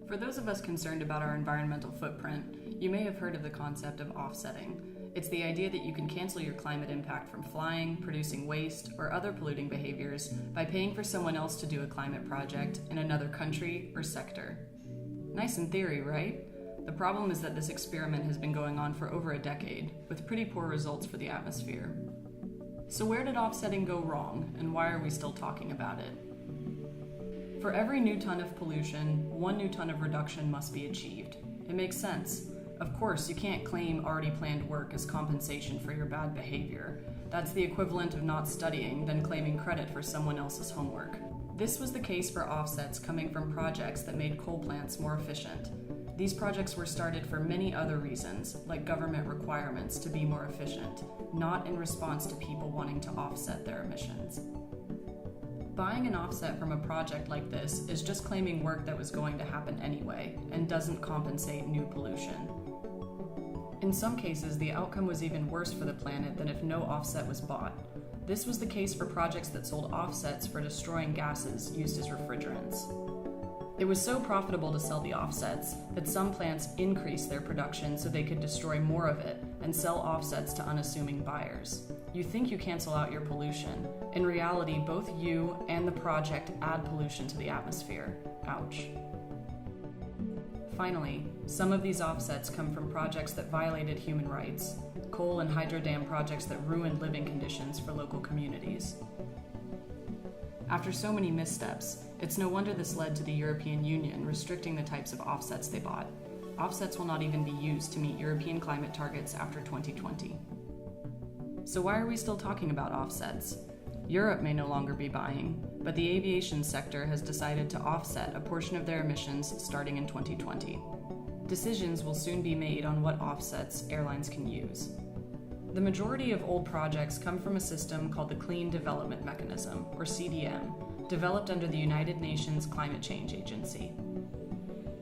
For those of us concerned about our environmental footprint, you may have heard of the concept of offsetting. It's the idea that you can cancel your climate impact from flying, producing waste, or other polluting behaviors by paying for someone else to do a climate project in another country or sector. Nice in theory, right? The problem is that this experiment has been going on for over a decade, with pretty poor results for the atmosphere. So where did offsetting go wrong, and why are we still talking about it? For every new ton of pollution, 1 new ton of reduction must be achieved. It makes sense. Of course, you can't claim already planned work as compensation for your bad behavior. That's the equivalent of not studying, then claiming credit for someone else's homework. This was the case for offsets coming from projects that made coal plants more efficient. These projects were started for many other reasons, like government requirements to be more efficient, not in response to people wanting to offset their emissions. Buying an offset from a project like this is just claiming work that was going to happen anyway, and doesn't compensate new pollution. In some cases, the outcome was even worse for the planet than if no offset was bought. This was the case for projects that sold offsets for destroying gases used as refrigerants. It was so profitable to sell the offsets that some plants increased their production so they could destroy more of it and sell offsets to unassuming buyers. You think you cancel out your pollution. In reality, both you and the project add pollution to the atmosphere. Ouch. Finally, some of these offsets come from projects that violated human rights, coal and hydro dam projects that ruined living conditions for local communities. After so many missteps, it's no wonder this led to the European Union restricting the types of offsets they bought. Offsets will not even be used to meet European climate targets after 2020. So why are we still talking about offsets? Europe may no longer be buying, but the aviation sector has decided to offset a portion of their emissions starting in 2020. Decisions will soon be made on what offsets airlines can use. The majority of old projects come from a system called the Clean Development Mechanism, or CDM, developed under the United Nations Climate Change Agency.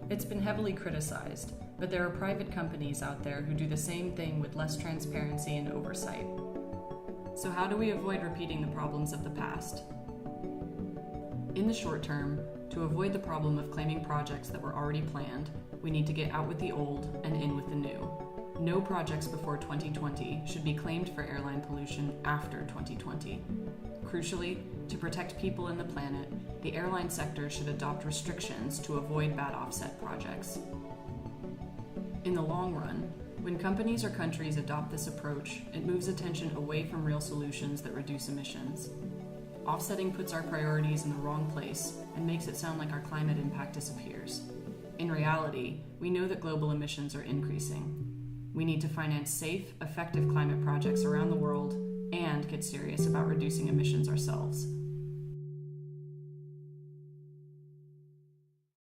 It's been heavily criticized, but there are private companies out there who do the same thing with less transparency and oversight. So how do we avoid repeating the problems of the past? In the short term, to avoid the problem of claiming projects that were already planned, we need to get out with the old and in with the new. No projects before 2020 should be claimed for airline pollution after 2020. Crucially, to protect people and the planet, the airline sector should adopt restrictions to avoid bad offset projects. In the long run, when companies or countries adopt this approach, it moves attention away from real solutions that reduce emissions. Offsetting puts our priorities in the wrong place and makes it sound like our climate impact disappears. In reality, we know that global emissions are increasing. We need to finance safe, effective climate projects around the world and get serious about reducing emissions ourselves.